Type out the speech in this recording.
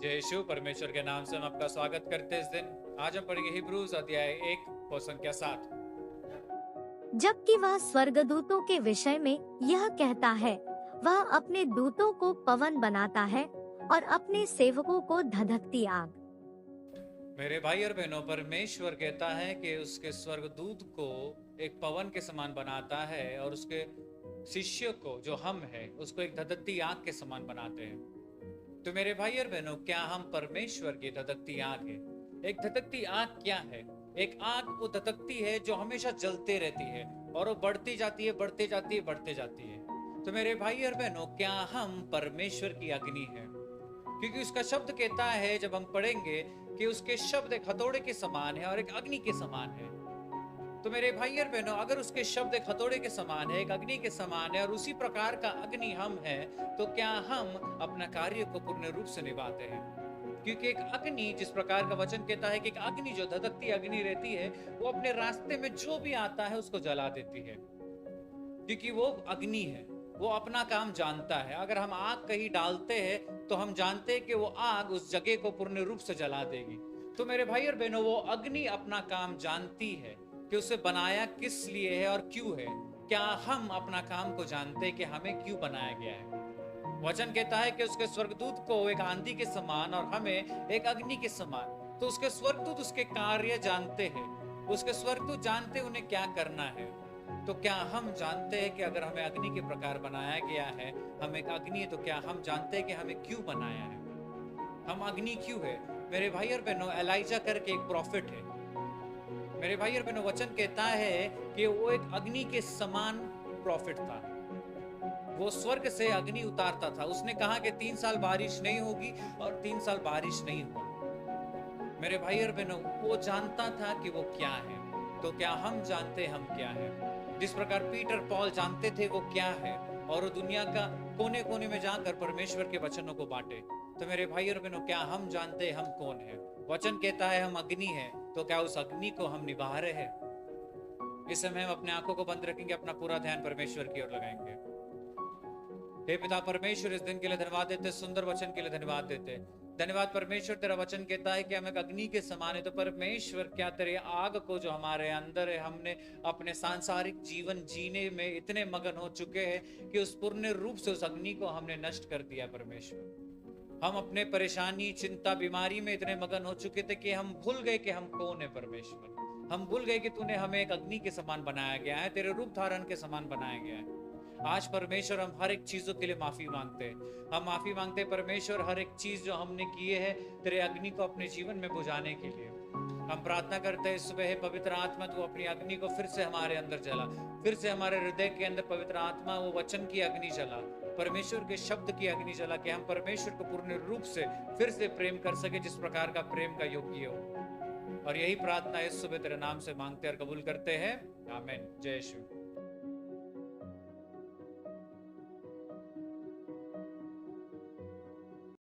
जय यीशु। परमेश्वर के नाम से हम आपका स्वागत करते हैं इस दिन। आज हम पढ़ेंगे हिब्रूज अध्याय 1 और संख्या 7। जबकि वह स्वर्गदूतों के विषय में यह कहता है, वह अपने दूतों को पवन बनाता है और अपने सेवकों को धधकती आग। मेरे भाई और बहनों, परमेश्वर कहता है कि उसके स्वर्गदूत को एक पवन के समान बनाता है और उसके शिष्य को, जो हम है, उसको एक धधकती आग के समान बनाते हैं। तो मेरे भाई और बहनों, क्या हम परमेश्वर की धधकती आग है? एक धधकती आग क्या है? एक आग वो धधकती है जो हमेशा जलते रहती है और वो बढ़ती जाती है, बढ़ते जाती है, बढ़ते जाती है। तो मेरे भाई और बहनों, क्या हम परमेश्वर की अग्नि है? क्योंकि उसका शब्द कहता है, जब हम पढ़ेंगे, कि उसके शब्द एक हथौड़े के समान है और एक अग्नि के समान है। तो मेरे भाई और बहनों, अगर उसके शब्द एक हथौड़े के समान है, एक अग्नि के समान है और उसी प्रकार का अग्नि हम है, तो क्या हम अपना कार्य को पूर्ण रूप से निभाते हैं? क्योंकि एक अग्नि, जिस प्रकार का वचन कहता है कि एक अग्नि जो धधकती अग्नि रहती है, वो अपने रास्ते में जो भी आता है उसको जला देती है, क्योंकि वो अग्नि है। वो अपना काम जानता है। अगर हम आग कहीं डालते हैं तो हम जानते हैं कि वो आग उस जगह को पूर्ण रूप से जला देगी। तो मेरे भाई और बहनों, वो अग्नि अपना काम जानती है कि उसे बनाया किस लिए है और क्यों है। क्या हम अपना काम को जानते हैं कि हमें क्यों बनाया गया है? वचन कहता है कि उसके स्वर्गदूत को एक आंधी के समान और हमें एक अग्नि के समान। तो उसके स्वर्गदूत उसके कार्य जानते हैं। उसके स्वर्गदूत जानते हैं उन्हें क्या करना है। तो क्या हम जानते हैं कि अगर हमें अग्नि के प्रकार बनाया गया है, हम एक अग्नि है, तो क्या हम जानते हैं कि हमें क्यों बनाया है? हम अग्नि क्यों है? मेरे भाई और बहनों, एलाइजा करके एक प्रॉफिट है। मेरे भाई और बहनों, वचन कहता है कि वो एक अग्नि के समान प्रॉफिट था। वो स्वर्ग से अग्नि उतारता था। उसने कहा कि 3 साल बारिश नहीं होगी और 3 साल बारिश नहीं हुआ। मेरे भाई और बहनों, वो जानता था कि वो क्या है। तो क्या हम जानते हम क्या है? जिस प्रकार पीटर पॉल जानते थे वो क्या है और वो दुनिया का कोने कोने में जाकर परमेश्वर के वचनों को बांटे। तो मेरे भाई और बहनों, क्या हम जानते हम कौन है? वचन कहता है हम अग्नि है। तो क्या उस अग्नि को हम निभा रहे हैं? इस समय हम अपने आंखों को बंद रखेंगे, अपना पूरा ध्यान परमेश्वर की ओर लगाएंगे। हे पिता परमेश्वर, इस दिन के लिए धन्यवाद देते, सुंदर वचन के लिए धन्यवाद देते। धन्यवाद परमेश्वर, तेरा वचन कहता है कि हम एक अग्नि के समान है। तो परमेश्वर, क्या तेरे आग को जो हमारे अंदर है, हमने अपने सांसारिक जीवन जीने में इतने मगन हो चुके हैं कि उस पूर्ण रूप से उस अग्नि को हमने नष्ट कर दिया। परमेश्वर, हम अपने परेशानी, चिंता, बीमारी में इतने मगन हो चुके थे कि हम भूल गए कि हम कौन है। परमेश्वर, हम भूल गए कि तूने हमें एक अग्नि के समान बनाया गया है, तेरे रूप धारण के समान बनाया गया है। आज परमेश्वर, हम हर एक चीजों के लिए माफी मांगते हैं। हम माफी मांगते हैं परमेश्वर, हर एक चीज जो हमने किए है तेरे अग्नि को अपने जीवन में बुझाने के लिए। हम प्रार्थना करते हैं सुबह, है पवित्र आत्मा, तू अपनी अग्नि को फिर से हमारे अंदर जला, फिर से हमारे हृदय के अंदर पवित्र आत्मा वो वचन की अग्नि जला, परमेश्वर के शब्द की अग्नि जला, कि हम परमेश्वर को पूर्ण रूप से फिर से प्रेम कर सके, जिस प्रकार का प्रेम का योग्य हो। और यही प्रार्थना इस सुबह तेरे नाम से मांगते और कबूल करते हैं। आमीन। जय यीशु।